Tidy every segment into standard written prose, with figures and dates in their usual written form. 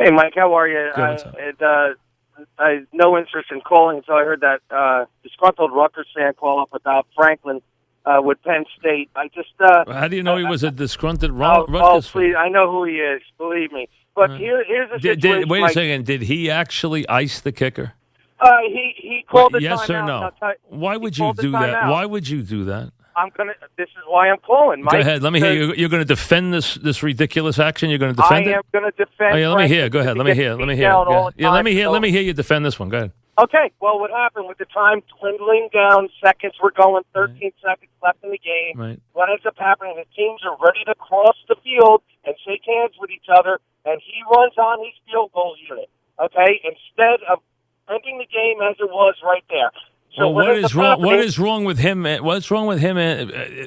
Hey, Mike, how are you? I had no interest in calling until I heard that disgruntled Rutgers fan call up about Franklin with Penn State. How do you know he was a disgruntled Rutgers fan? Please, I know who he is, believe me. But here's the situation. Wait Mike. a second. Did he actually ice the kicker? He called the yes or timeout. no? Why would you do that? Why would you do that? This is why I'm calling, Mike. Go ahead. Let me hear you. You're going to defend this ridiculous action. You're going to defend it. I am going to defend. Oh, yeah, let me hear. Go ahead. Let me hear. Let me hear. Yeah, let me hear. Let me hear you defend this one. Go ahead. Okay. Well, what happened with the time dwindling down, seconds were going, 13 seconds left in the game. Right. What ends up happening? The teams are ready to cross the field and shake hands with each other, and he runs on his field goal unit. Okay, instead of ending the game as it was right there. So what is wrong? What is wrong with him? What's wrong with him?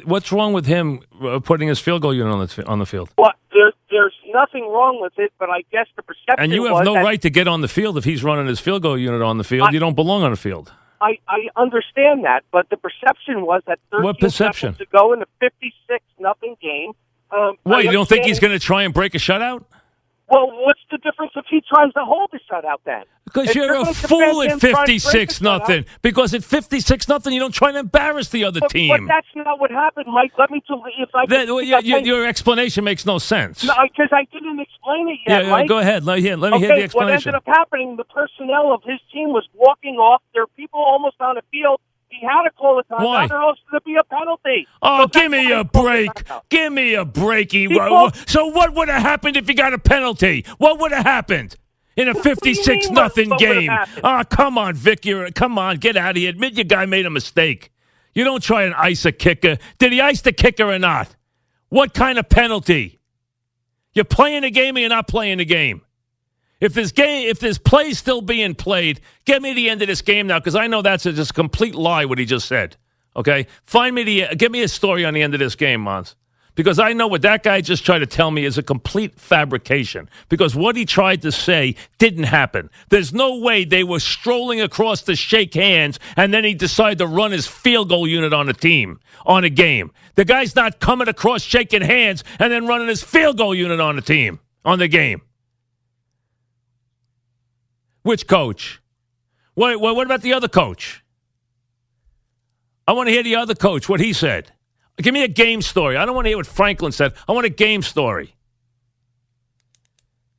What's wrong with him putting his field goal unit on the field? Well, there's nothing wrong with it, but I guess the perception. And you have no right to get on the field if he's running his field goal unit on the field. You don't belong on the field. I understand that, but the perception was that 13 seconds to go in the 56-0 game. What, you don't think he's going to try and break a shutout? Well, what's the difference if he tries to hold the shutout then? Because you're a fool at 56-0. Because at 56-0, you don't try to embarrass the other team. But that's not what happened, Mike. Let me your explanation makes no sense. No, because I didn't explain it yet, Mike. Go ahead. Let me hear the explanation. What ended up happening, the personnel of his team was walking off. There were people almost on the field. He had to call a timeout. Why? Or else there'd be a penalty. Oh, give me a break. Give me a breaky. So what would have happened if he got a penalty? What would have happened in a 56-0 game? Oh, come on, Vic. Come on, get out of here. Admit your guy made a mistake. You don't try and ice a kicker. Did he ice the kicker or not? What kind of penalty? You're playing a game or you're not playing a game? If this play's still being played, get me the end of this game now, because I know that's just a complete lie what he just said. Okay? Give me a story on the end of this game, Mons. Because I know what that guy just tried to tell me is a complete fabrication. Because what he tried to say didn't happen. There's no way they were strolling across to shake hands and then he decided to run his field goal unit on a game. The guy's not coming across shaking hands and then running his field goal unit on the game. Which coach? What about the other coach? I want to hear the other coach, what he said. Give me a game story. I don't want to hear what Franklin said. I want a game story.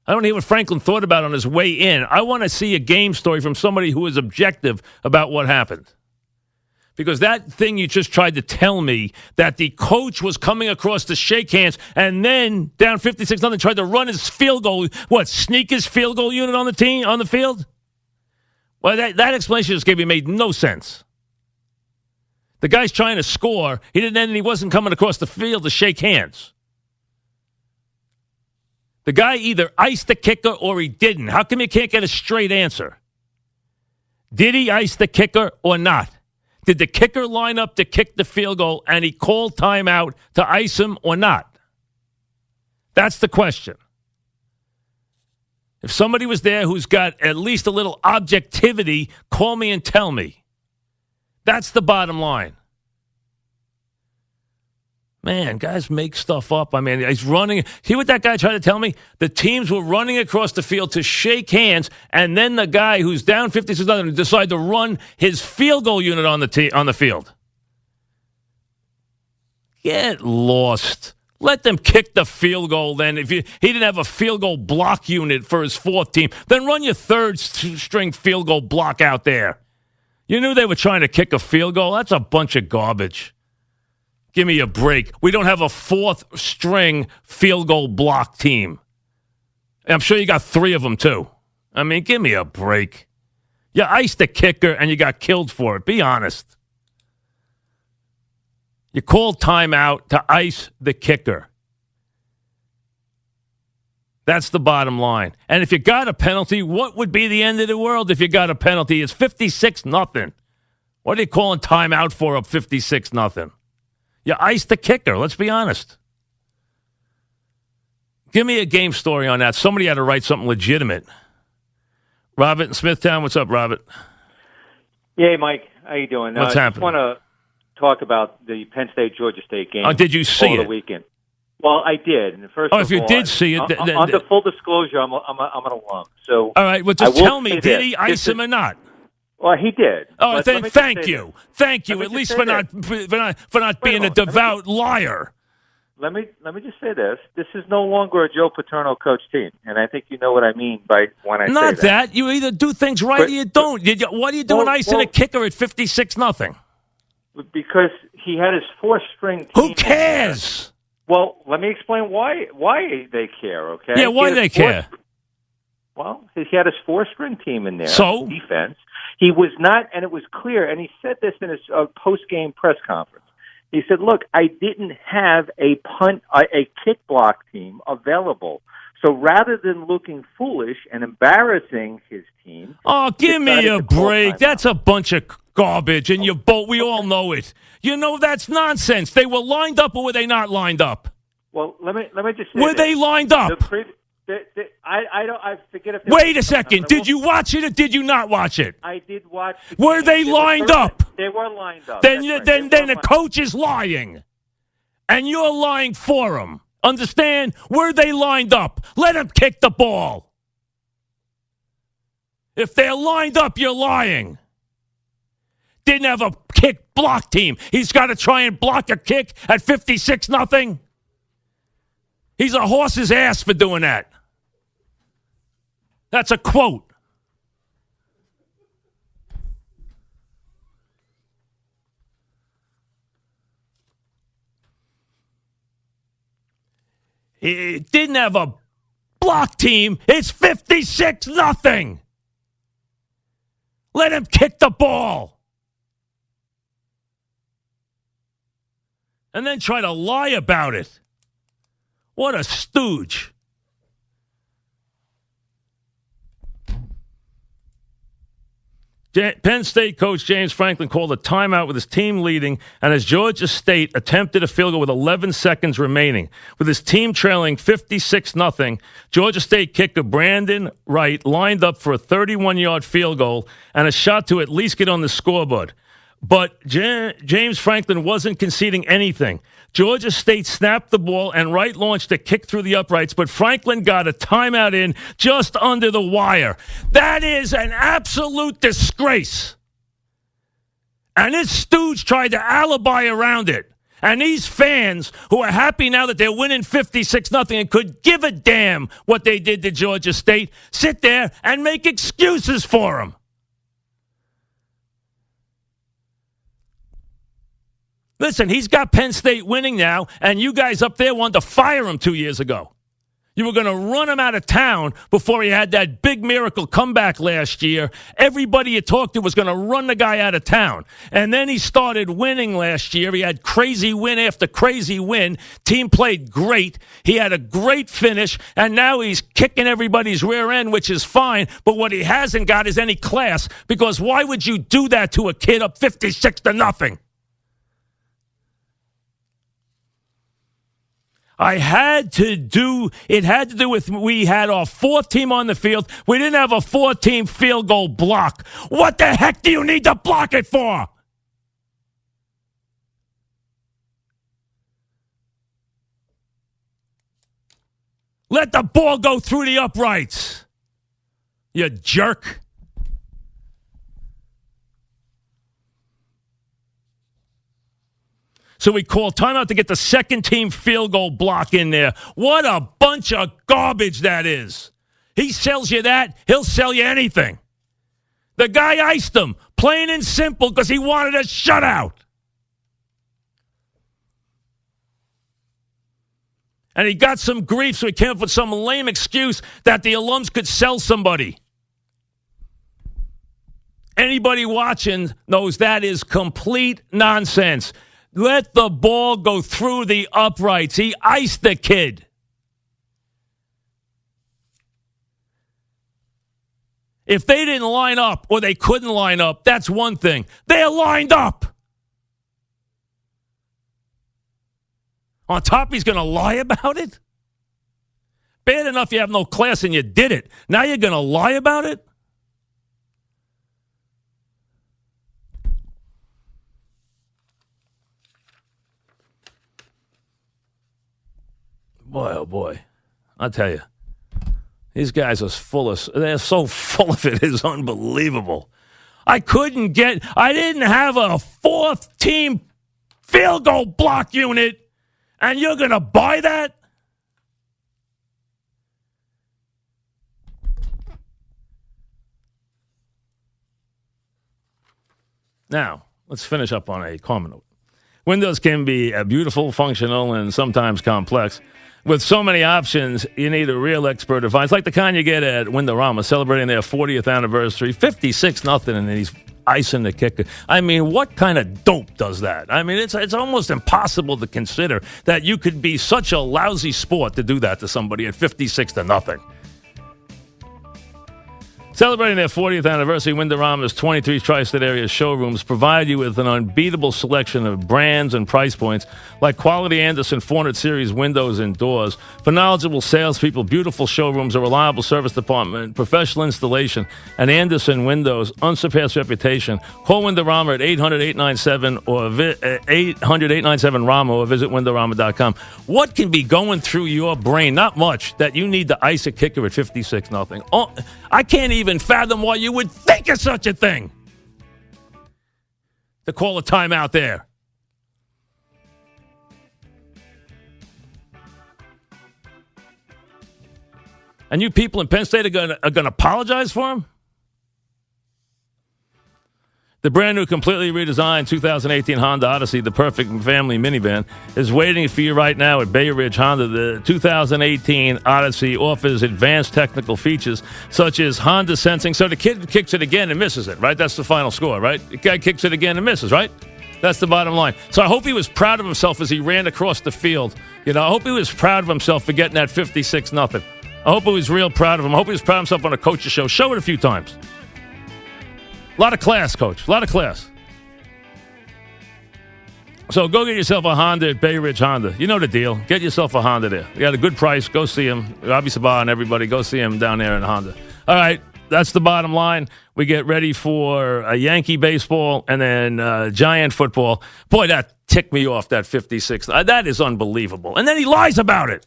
I don't want to hear what Franklin thought about on his way in. I want to see a game story from somebody who is objective about what happened. Because that thing you just tried to tell me, that the coach was coming across to shake hands and then down 56-0 tried to run his field goal, sneak his field goal unit on the field? Well, that explanation just made no sense. The guy's trying to score. He wasn't coming across the field to shake hands. The guy either iced the kicker or he didn't. How come you can't get a straight answer? Did he ice the kicker or not? Did the kicker line up to kick the field goal and he called timeout to ice him or not? That's the question. If somebody was there who's got at least a little objectivity, call me and tell me. That's the bottom line. Man, guys make stuff up. I mean, he's running. See what that guy tried to tell me? The teams were running across the field to shake hands, and then the guy who's down 56-0 decided to run his field goal unit on the field. Get lost. Let them kick the field goal then. If he didn't have a field goal block unit for his fourth team, then run your third string field goal block out there. You knew they were trying to kick a field goal? That's a bunch of garbage. Give me a break. We don't have a fourth string field goal block team. I'm sure you got 3 of them, too. I mean, give me a break. You iced the kicker and you got killed for it. Be honest. You called timeout to ice the kicker. That's the bottom line. And if you got a penalty, what would be the end of the world if you got a penalty? It's 56-0. What are you calling timeout for up 56-0? You iced the kicker. Let's be honest. Give me a game story on that. Somebody had to write something legitimate. Robert in Smithtown. What's up, Robert? Yeah, Mike. How you doing? What's happening? I just want to talk about the Penn State-Georgia State game. Oh, did you see over it? The weekend. Well, I did. And first Oh, of if you all, did see it, on the full disclosure, I'm an alum. So all right. Well, just I will tell me, say did this. he ice him or not? Well, he did. Oh, But then let me just thank say you, this. thank you. Let At me least just for say not being a devout liar. Let me just say this. This is no longer a Joe Paterno coach team, and I think you know what I mean by when I say Not that. that. You either do things right or you don't. What are you doing icing a kicker at 56-0? Because he had his four-string team. Who cares? Well, let me explain why they care, okay? Yeah, why do they care? Well, he had his four-string team in there. So? Defense. He was not, and it was clear, and he said this in his post-game press conference. He said, look, I didn't have a kick block team available. So rather than looking foolish and embarrassing his team... Oh, give me a break. That's a bunch of garbage, and we all know it. You know that's nonsense. They were lined up, or were they not lined up? Well, let me just say Were they lined up? I forget if... Wait a second. Did you watch it or did you not watch it? I did watch... Were they lined up? They were lined up. Then the coach is lying, and you're lying for him. Understand? Were they lined up? Let him kick the ball. If they're lined up, you're lying. Didn't have a kick block team. He's got to try and block a kick at 56-0. He's a horse's ass for doing that. That's a quote. He didn't have a block team. It's 56-0. Let him kick the ball. And then try to lie about it. What a stooge. Penn State coach James Franklin called a timeout with his team leading, and as Georgia State attempted a field goal with 11 seconds remaining. With his team trailing 56-0, Georgia State kicker Brandon Wright lined up for a 31-yard field goal and a shot to at least get on the scoreboard. But James Franklin wasn't conceding anything. Georgia State snapped the ball, and Wright launched a kick through the uprights, but Franklin got a timeout in just under the wire. That is an absolute disgrace. And this stooge tried to alibi around it. And these fans who are happy now that they're winning 56-0 and could give a damn what they did to Georgia State, sit there and make excuses for them. Listen, he's got Penn State winning now, and you guys up there wanted to fire him 2 years ago. You were going to run him out of town before he had that big miracle comeback last year. Everybody you talked to was going to run the guy out of town. And then he started winning last year. He had crazy win after crazy win. Team played great. He had a great finish, and now he's kicking everybody's rear end, which is fine. But what he hasn't got is any class, because why would you do that to a kid up 56-0? It had to do with we had our fourth team on the field. We didn't have a four-team field goal block. What the heck do you need to block it for? Let the ball go through the uprights, you jerk. So we call timeout to get the second team field goal block in there. What a bunch of garbage that is. He sells you that, he'll sell you anything. The guy iced him, plain and simple, because he wanted a shutout. And he got some grief, so he came up with some lame excuse that the alums could sell somebody. Anybody watching knows that is complete nonsense. Let the ball go through the uprights. He iced the kid. If they didn't line up or they couldn't line up, that's one thing. They're lined up. On top, he's going to lie about it? Bad enough you have no class and you did it. Now you're going to lie about it? Boy, oh boy. I'll tell you. These guys they're so full of it, it's unbelievable. I didn't have a fourth team field goal block unit, and you're going to buy that? Now, let's finish up on a common note. Windows can be beautiful, functional, and sometimes complex. With so many options, you need a real expert advice, like the kind you get at Windorama, celebrating their 40th anniversary, 56-0, and he's icing the kicker. I mean, what kind of dope does that? I mean, it's almost impossible to consider that you could be such a lousy sport to do that to somebody at 56-0. Celebrating their 40th anniversary, Windorama's 23 tri-state area showrooms provide you with an unbeatable selection of brands and price points like quality Anderson 400 Series windows and doors. For knowledgeable salespeople, beautiful showrooms, a reliable service department, professional installation, and Anderson Windows' unsurpassed reputation, call Windorama at 800-897 or 800-897-RAMA or visit Windorama.com. What can be going through your brain? Not much, that you need to ice a kicker at 56-0. Oh, I can't even fathom why you would think of such a thing. To call a timeout there. And you people in Penn State are going to apologize for him? The brand new, completely redesigned 2018 Honda Odyssey, the perfect family minivan, is waiting for you right now at Bay Ridge Honda. The 2018 Odyssey offers advanced technical features such as Honda sensing. So the kid kicks it again and misses it, right? That's the final score, right? The guy kicks it again and misses, right? That's the bottom line. So I hope he was proud of himself as he ran across the field. You know, I hope he was proud of himself for getting that 56-0. I hope he was real proud of him. I hope he was proud of himself on a coach's show. Show it a few times. A lot of class, Coach. A lot of class. So go get yourself a Honda at Bay Ridge Honda. You know the deal. Get yourself a Honda there. You got a good price. Go see him. Robbie Sabah and everybody, go see him down there in Honda. All right, that's the bottom line. We get ready for a Yankee baseball and then Giant football. Boy, that ticked me off, that 56. That is unbelievable. And then he lies about it.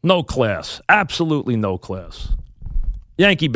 No class. Absolutely no class. Yankee